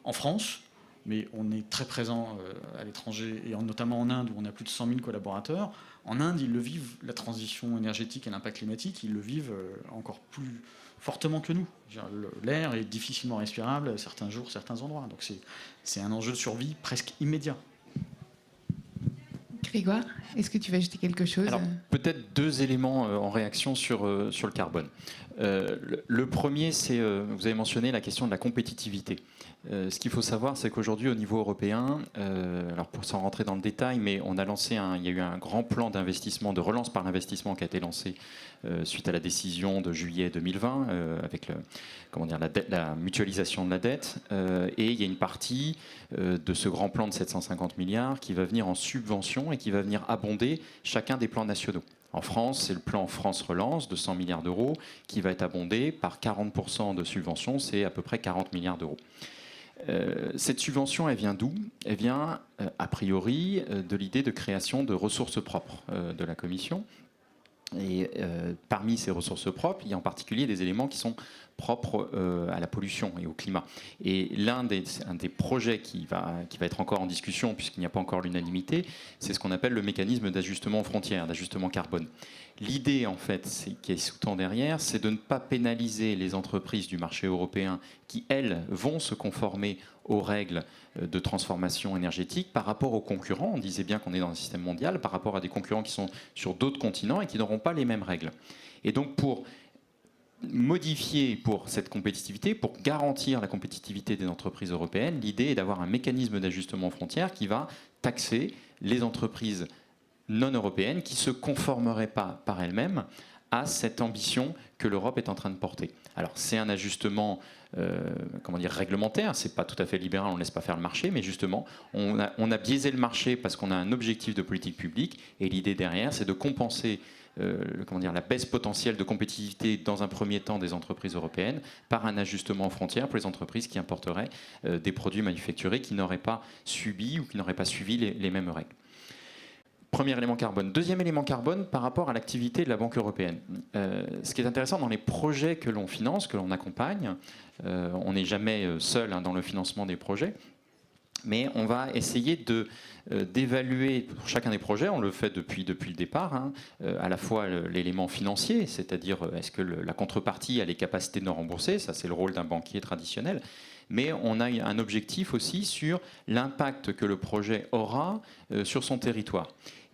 en France, mais on est très présent à l'étranger, et notamment en Inde, où on a plus de 100 000 collaborateurs. En Inde, ils le vivent, la transition énergétique et l'impact climatique, ils le vivent encore plus fortement que nous. L'air est difficilement respirable certains jours, certains endroits. Donc c'est un enjeu de survie presque immédiat. Grégoire, est-ce que tu veux ajouter quelque chose? Alors, peut-être deux éléments en réaction sur le carbone. Le premier, c'est, vous avez mentionné la question de la compétitivité. Ce qu'il faut savoir, c'est qu'aujourd'hui, au niveau européen, alors pour s'en rentrer dans le détail, mais on a lancé il y a eu un grand plan d'investissement, de relance par l'investissement qui a été lancé suite à la décision de juillet 2020 avec la mutualisation de la dette. Et il y a une partie de ce grand plan de 750 milliards qui va venir en subvention et qui va venir abonder chacun des plans nationaux. En France, c'est le plan France Relance de 100 milliards d'euros qui va être abondé par 40% de subvention, c'est à peu près 40 milliards d'euros. Cette subvention, elle vient d'où? Elle vient, a priori, de l'idée de création de ressources propres de la Commission. Et parmi ces ressources propres, il y a en particulier des éléments qui sont propres à la pollution et au climat. Et un des projets qui va être encore en discussion, puisqu'il n'y a pas encore l'unanimité, c'est ce qu'on appelle le mécanisme d'ajustement aux frontières, d'ajustement carbone. L'idée, en fait, qui est sous-tend derrière, c'est de ne pas pénaliser les entreprises du marché européen qui, elles, vont se conformer aux règles de transformation énergétique par rapport aux concurrents. On disait bien qu'on est dans un système mondial, par rapport à des concurrents qui sont sur d'autres continents et qui n'auront pas les mêmes règles. Et donc, pour modifier pour cette compétitivité, pour garantir la compétitivité des entreprises européennes, l'idée est d'avoir un mécanisme d'ajustement aux frontières qui va taxer les entreprises non européennes qui ne se conformeraient pas par elles-mêmes à cette ambition que l'Europe est en train de porter. Alors c'est un ajustement réglementaire, c'est pas tout à fait libéral, on ne laisse pas faire le marché, mais justement on a biaisé le marché parce qu'on a un objectif de politique publique, et l'idée derrière c'est de compenser la baisse potentielle de compétitivité dans un premier temps des entreprises européennes par un ajustement aux frontières pour les entreprises qui importeraient des produits manufacturés qui n'auraient pas subi ou qui n'auraient pas suivi les mêmes règles. Premier élément carbone. Deuxième élément carbone par rapport à l'activité de la Banque européenne. Ce qui est intéressant dans les projets que l'on finance, que l'on accompagne, on n'est jamais seul dans le financement des projets, mais on va essayer d'évaluer pour chacun des projets, on le fait depuis le départ, à la fois l'élément financier, c'est-à-dire est-ce que la contrepartie a les capacités de nous rembourser, ça c'est le rôle d'un banquier traditionnel, mais on a un objectif aussi sur l'impact que le projet aura sur son territoire.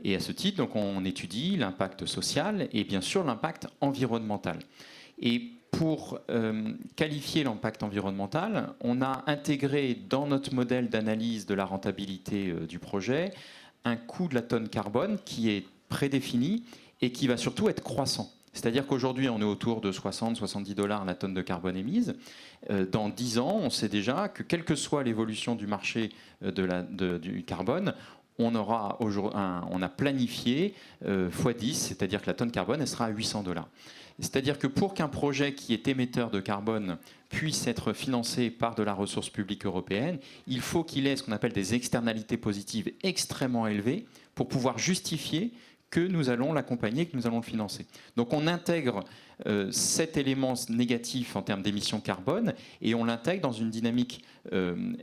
Et à ce titre, donc, on étudie l'impact social et bien sûr l'impact environnemental. Et pour qualifier l'impact environnemental, on a intégré dans notre modèle d'analyse de la rentabilité du projet un coût de la tonne carbone qui est prédéfini et qui va surtout être croissant. C'est-à-dire qu'aujourd'hui, on est autour de 60-70 $ la tonne de carbone émise. Dans 10 ans, on sait déjà que quelle que soit l'évolution du marché du carbone, on a planifié x10, c'est-à-dire que la tonne carbone, elle sera à 800 $. C'est-à-dire que pour qu'un projet qui est émetteur de carbone puisse être financé par de la ressource publique européenne, il faut qu'il ait ce qu'on appelle des externalités positives extrêmement élevées pour pouvoir justifier que nous allons l'accompagner, que nous allons le financer. Donc on intègre cet élément négatif en termes d'émissions carbone et on l'intègre dans une dynamique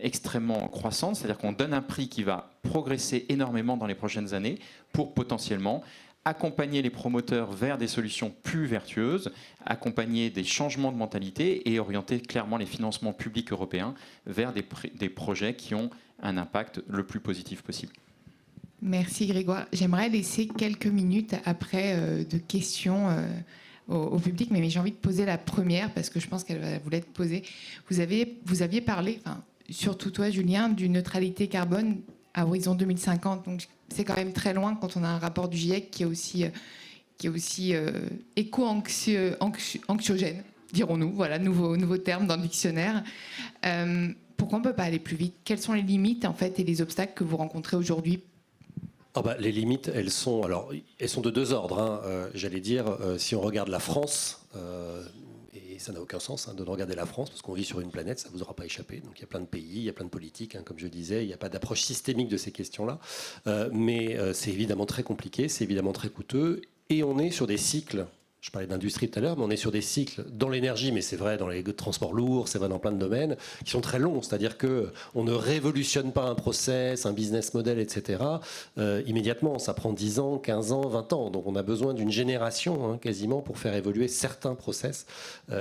extrêmement croissante, c'est-à-dire qu'on donne un prix qui va progresser énormément dans les prochaines années pour potentiellement accompagner les promoteurs vers des solutions plus vertueuses, accompagner des changements de mentalité et orienter clairement les financements publics européens vers des projets qui ont un impact le plus positif possible. Merci Grégoire. J'aimerais laisser quelques minutes après de questions au public, mais j'ai envie de poser la première parce que je pense qu'elle va vous l'être posée. Vous aviez parlé, enfin, surtout toi Julien, d'une neutralité carbone à horizon 2050. Donc c'est quand même très loin quand on a un rapport du GIEC qui est aussi éco-anxiogène, dirons-nous. Voilà, nouveau terme dans le dictionnaire. Pourquoi on ne peut pas aller plus vite? Quelles sont les limites en fait et les obstacles que vous rencontrez aujourd'hui? Les limites, elles sont de deux ordres. Hein. J'allais dire, si on regarde la France, et ça n'a aucun sens de regarder la France, parce qu'on vit sur une planète, ça ne vous aura pas échappé. Donc il y a plein de pays, il y a plein de politiques, comme je disais, il n'y a pas d'approche systémique de ces questions-là. Mais c'est évidemment très compliqué, c'est évidemment très coûteux, et on est sur des cycles. Je parlais d'industrie tout à l'heure, mais on est sur des cycles dans l'énergie, mais c'est vrai dans les transports lourds, c'est vrai dans plein de domaines, qui sont très longs. C'est-à-dire qu'on ne révolutionne pas un process, un business model, etc. Immédiatement. Ça prend 10 ans, 15 ans, 20 ans. Donc on a besoin d'une génération quasiment pour faire évoluer certains process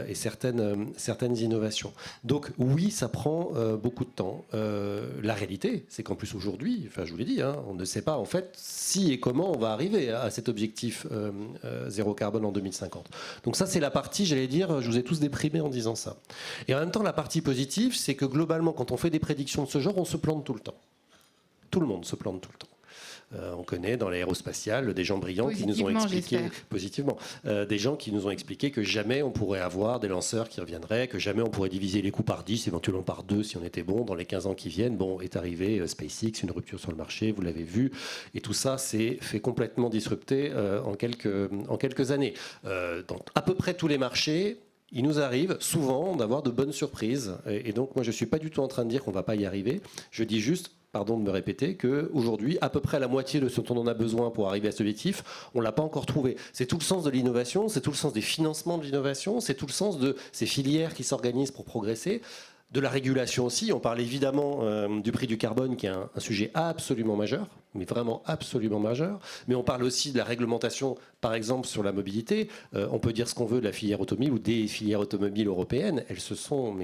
et certaines innovations. Donc oui, ça prend beaucoup de temps. La réalité, c'est qu'en plus aujourd'hui, enfin je vous l'ai dit, on ne sait pas en fait si et comment on va arriver à cet objectif zéro carbone en 2050. Donc ça, c'est la partie, j'allais dire, je vous ai tous déprimés en disant ça. Et en même temps, la partie positive, c'est que globalement, quand on fait des prédictions de ce genre, on se plante tout le temps. Tout le monde se plante tout le temps. On connaît dans l'aérospatiale des gens brillants qui nous ont expliqué, positivement, des gens qui nous ont expliqué que jamais on pourrait avoir des lanceurs qui reviendraient, que jamais on pourrait diviser les coûts par 10, éventuellement par 2 si on était bon dans les 15 ans qui viennent. Bon, est arrivé SpaceX, une rupture sur le marché, vous l'avez vu, et tout ça s'est fait complètement disrupter en quelques années. Dans à peu près tous les marchés, il nous arrive souvent d'avoir de bonnes surprises. Et donc, moi, je ne suis pas du tout en train de dire qu'on ne va pas y arriver. Je dis juste, pardon de me répéter, qu'aujourd'hui, à peu près la moitié de ce dont on a besoin pour arriver à cet objectif, on ne l'a pas encore trouvé. C'est tout le sens de l'innovation, c'est tout le sens des financements de l'innovation, c'est tout le sens de ces filières qui s'organisent pour progresser. De la régulation aussi, on parle évidemment du prix du carbone qui est un sujet absolument majeur, mais vraiment absolument majeur. Mais on parle aussi de la réglementation, par exemple sur la mobilité. On peut dire ce qu'on veut de la filière automobile ou des filières automobiles européennes. Elles se sont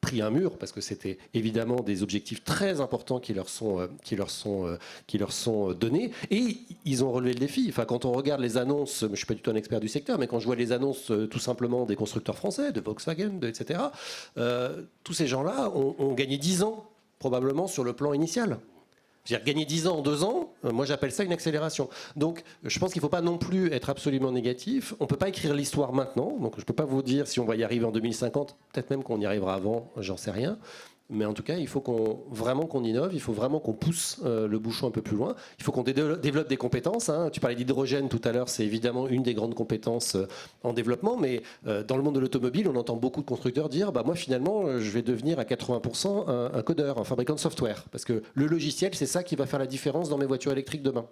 pris un mur parce que c'était évidemment des objectifs très importants qui leur sont donnés et ils ont relevé le défi. Enfin, quand on regarde les annonces, je ne suis pas du tout un expert du secteur, mais quand je vois les annonces tout simplement des constructeurs français, de Volkswagen, etc., tous ces gens-là ont gagné 10 ans probablement sur le plan initial. C'est-à-dire gagner 10 ans en 2 ans, moi j'appelle ça une accélération. Donc je pense qu'il ne faut pas non plus être absolument négatif. On ne peut pas écrire l'histoire maintenant, donc je ne peux pas vous dire si on va y arriver en 2050, peut-être même qu'on y arrivera avant, j'en sais rien. Mais en tout cas, il faut vraiment qu'on innove, il faut vraiment qu'on pousse le bouchon un peu plus loin. Il faut qu'on développe des compétences. Tu parlais d'hydrogène tout à l'heure, c'est évidemment une des grandes compétences en développement. Mais dans le monde de l'automobile, on entend beaucoup de constructeurs dire moi finalement, je vais devenir à 80% un codeur, un fabricant de software. Parce que le logiciel, c'est ça qui va faire la différence dans mes voitures électriques demain.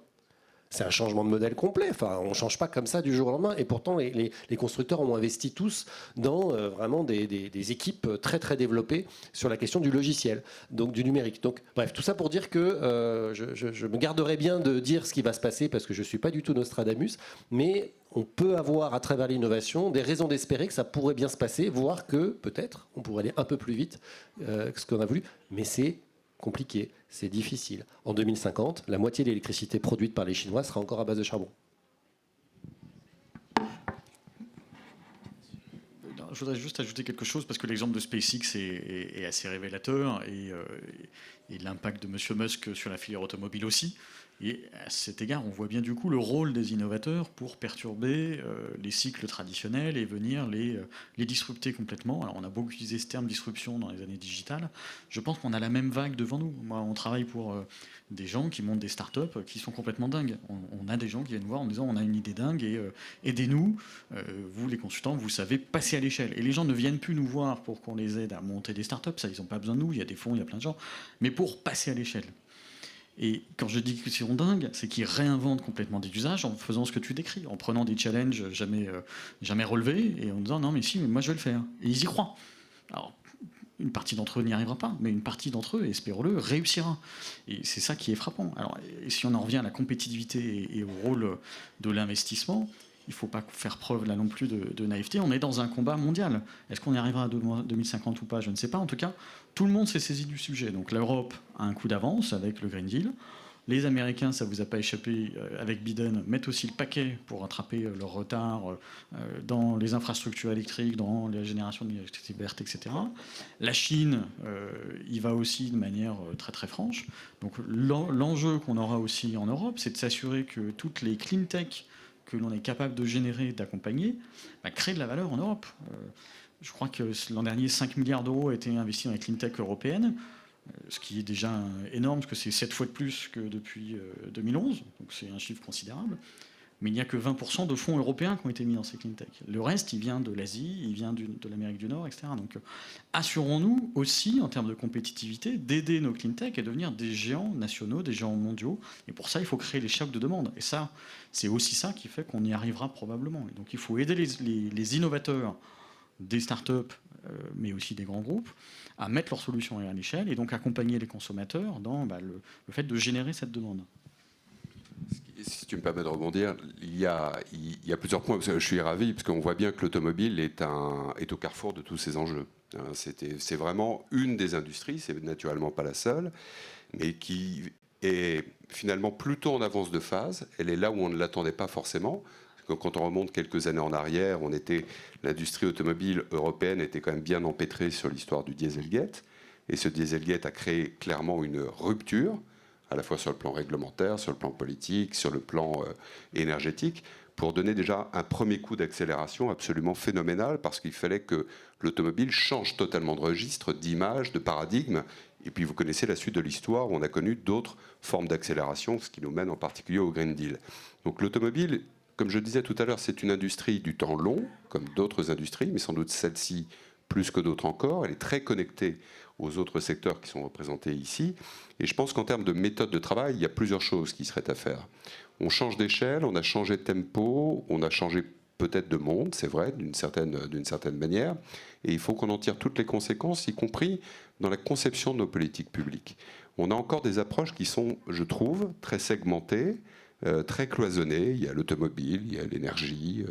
C'est un changement de modèle complet. Enfin, on ne change pas comme ça du jour au lendemain. Et pourtant, les constructeurs ont investi tous dans vraiment des équipes très, très développées sur la question du logiciel, donc du numérique. Donc, bref, tout ça pour dire que je me garderai bien de dire ce qui va se passer parce que je ne suis pas du tout Nostradamus. Mais on peut avoir, à travers l'innovation, des raisons d'espérer que ça pourrait bien se passer, voire que, peut-être, on pourrait aller un peu plus vite que ce qu'on a voulu. Mais c'est compliqué, c'est difficile. En 2050, la moitié de l'électricité produite par les Chinois sera encore à base de charbon. Je voudrais juste ajouter quelque chose, parce que l'exemple de SpaceX est assez révélateur, et l'impact de M. Musk sur la filière automobile aussi. Et à cet égard, on voit bien du coup le rôle des innovateurs pour perturber les cycles traditionnels et venir les disrupter complètement. Alors on a beaucoup utilisé ce terme disruption dans les années digitales. Je pense qu'on a la même vague devant nous. Moi, on travaille pour des gens qui montent des startups qui sont complètement dingues. On a des gens qui viennent voir en disant on a une idée dingue et aidez-nous, vous les consultants, vous savez passer à l'échelle. Et les gens ne viennent plus nous voir pour qu'on les aide à monter des startups, ça ils n'ont pas besoin de nous, il y a des fonds, il y a plein de gens, mais pour passer à l'échelle. Et quand je dis qu'ils sont dingues, c'est qu'ils réinventent complètement des usages en faisant ce que tu décris, en prenant des challenges jamais relevés et en disant non mais si, mais moi je vais le faire. Et ils y croient. Alors, une partie d'entre eux n'y arrivera pas, mais une partie d'entre eux, espérons-le, réussira. Et c'est ça qui est frappant. Alors, et si on en revient à la compétitivité et au rôle de l'investissement, il ne faut pas faire preuve là non plus de naïveté. On est dans un combat mondial. Est-ce qu'on y arrivera à 2050 ou pas? Je ne sais pas. En tout cas, tout le monde s'est saisi du sujet. Donc l'Europe a un coup d'avance avec le Green Deal. Les Américains, ça ne vous a pas échappé, avec Biden, mettent aussi le paquet pour rattraper leur retard dans les infrastructures électriques, dans la génération d'électricité verte, etc. La Chine y va aussi de manière très très franche. Donc l'enjeu qu'on aura aussi en Europe, c'est de s'assurer que toutes les clean tech que l'on est capable de générer, d'accompagner, créent de la valeur en Europe. Je crois que l'an dernier, 5 milliards d'euros a été investis dans les clean tech européennes, ce qui est déjà énorme, parce que c'est 7 fois de plus que depuis 2011, donc c'est un chiffre considérable. Mais il n'y a que 20% de fonds européens qui ont été mis dans ces clean tech. Le reste, il vient de l'Asie, il vient de l'Amérique du Nord, etc. Donc assurons-nous aussi, en termes de compétitivité, d'aider nos clean tech et devenir des géants nationaux, des géants mondiaux. Et pour ça, il faut créer les chocs de demande. Et ça, c'est aussi ça qui fait qu'on y arrivera probablement. Et donc il faut aider les innovateurs des startups, mais aussi des grands groupes, à mettre leurs solutions à l'échelle et donc accompagner les consommateurs dans le fait de générer cette demande. Si tu me permets de rebondir, il y a plusieurs points. Parce que je suis ravi, parce qu'on voit bien que l'automobile est au carrefour de tous ces enjeux. C'est vraiment une des industries, c'est naturellement pas la seule, mais qui est finalement plutôt en avance de phase. Elle est là où on ne l'attendait pas forcément. Quand on remonte quelques années en arrière, l'industrie automobile européenne était quand même bien empêtrée sur l'histoire du Dieselgate. Et ce Dieselgate a créé clairement une rupture, à la fois sur le plan réglementaire, sur le plan politique, sur le plan énergétique, pour donner déjà un premier coup d'accélération absolument phénoménal, parce qu'il fallait que l'automobile change totalement de registre, d'image, de paradigme. Et puis vous connaissez la suite de l'histoire, où on a connu d'autres formes d'accélération, ce qui nous mène en particulier au Green Deal. Donc l'automobile, comme je disais tout à l'heure, c'est une industrie du temps long, comme d'autres industries, mais sans doute celle-ci plus que d'autres encore. Elle est très connectée aux autres secteurs qui sont représentés ici. Et je pense qu'en termes de méthode de travail, il y a plusieurs choses qui seraient à faire. On change d'échelle, on a changé de tempo, on a changé peut-être de monde, c'est vrai, d'une certaine manière. Et il faut qu'on en tire toutes les conséquences, y compris dans la conception de nos politiques publiques. On a encore des approches qui sont, je trouve, très segmentées, très cloisonné. Il y a l'automobile, il y a l'énergie,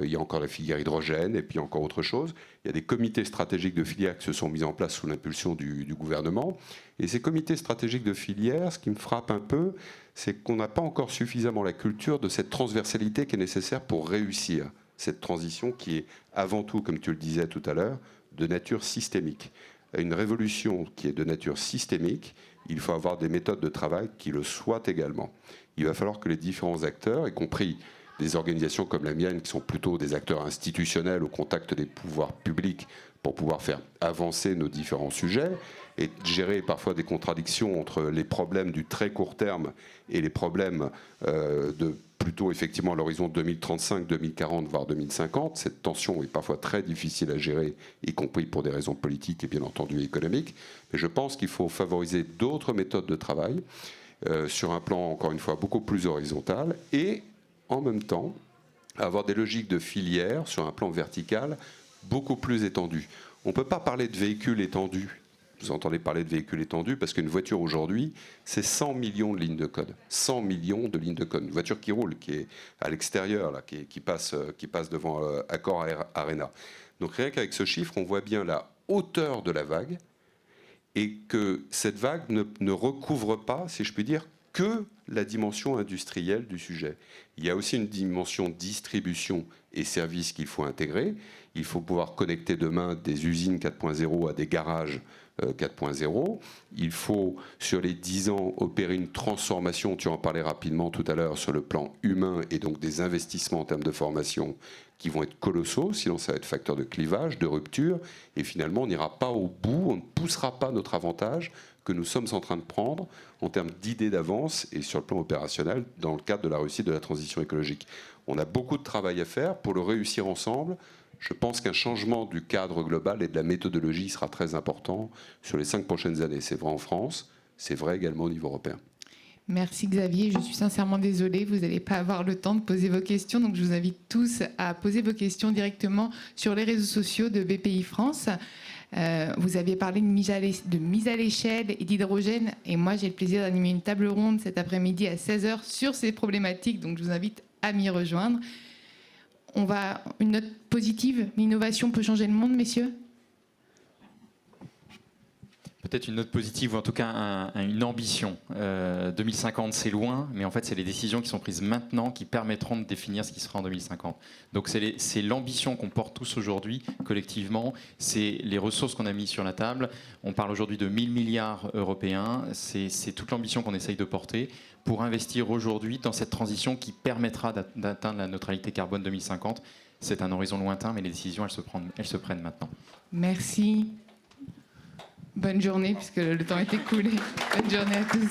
il y a encore la filière hydrogène et puis encore autre chose. Il y a des comités stratégiques de filière qui se sont mis en place sous l'impulsion du gouvernement. Et ces comités stratégiques de filière, ce qui me frappe un peu, c'est qu'on n'a pas encore suffisamment la culture de cette transversalité qui est nécessaire pour réussir cette transition qui est avant tout, comme tu le disais tout à l'heure, de nature systémique. Une révolution qui est de nature systémique, il faut avoir des méthodes de travail qui le soient également. Il va falloir que les différents acteurs, y compris des organisations comme la mienne, qui sont plutôt des acteurs institutionnels au contact des pouvoirs publics pour pouvoir faire avancer nos différents sujets et gérer parfois des contradictions entre les problèmes du très court terme et les problèmes de plutôt effectivement à l'horizon 2035, 2040, voire 2050. Cette tension est parfois très difficile à gérer, y compris pour des raisons politiques et bien entendu économiques. Mais je pense qu'il faut favoriser d'autres méthodes de travail sur un plan, encore une fois, beaucoup plus horizontal et en même temps avoir des logiques de filière sur un plan vertical beaucoup plus étendues. On ne peut pas parler de véhicules étendus. Vous entendez parler de véhicules étendus parce qu'une voiture aujourd'hui, c'est 100 millions de lignes de code. 100 millions de lignes de code. Une voiture qui roule, qui est à l'extérieur, là, qui passe devant Accor Arena. Donc rien qu'avec ce chiffre, on voit bien la hauteur de la vague et que cette vague ne recouvre pas, si je puis dire, que la dimension industrielle du sujet. Il y a aussi une dimension distribution et services qu'il faut intégrer. Il faut pouvoir connecter demain des usines 4.0 à des garages 4.0. Il faut, sur les 10 ans, opérer une transformation, tu en parlais rapidement tout à l'heure, sur le plan humain et donc des investissements en termes de formation qui vont être colossaux, sinon ça va être facteur de clivage, de rupture, et finalement on n'ira pas au bout, on ne poussera pas notre avantage que nous sommes en train de prendre en termes d'idées d'avance et sur le plan opérationnel dans le cadre de la réussite de la transition écologique. On a beaucoup de travail à faire pour le réussir ensemble. Je pense qu'un changement du cadre global et de la méthodologie sera très important sur les 5 prochaines années. C'est vrai en France, c'est vrai également au niveau européen. Merci Xavier, je suis sincèrement désolée, vous n'allez pas avoir le temps de poser vos questions, donc je vous invite tous à poser vos questions directement sur les réseaux sociaux de BPI France. Vous aviez parlé de mise à l'échelle et d'hydrogène, et moi j'ai le plaisir d'animer une table ronde cet après-midi à 16h sur ces problématiques, donc je vous invite à m'y rejoindre. Une note positive, l'innovation peut changer le monde, messieurs ? Peut-être une note positive, ou en tout cas une ambition. 2050, c'est loin, mais en fait, c'est les décisions qui sont prises maintenant qui permettront de définir ce qui sera en 2050. Donc, c'est l'ambition qu'on porte tous aujourd'hui, collectivement. C'est les ressources qu'on a mises sur la table. On parle aujourd'hui de 1000 milliards européens. C'est toute l'ambition qu'on essaye de porter pour investir aujourd'hui dans cette transition qui permettra d'atteindre la neutralité carbone 2050. C'est un horizon lointain, mais les décisions, elles se prennent maintenant. Merci. Bonne journée, puisque le temps est écoulé. Bonne journée à tous.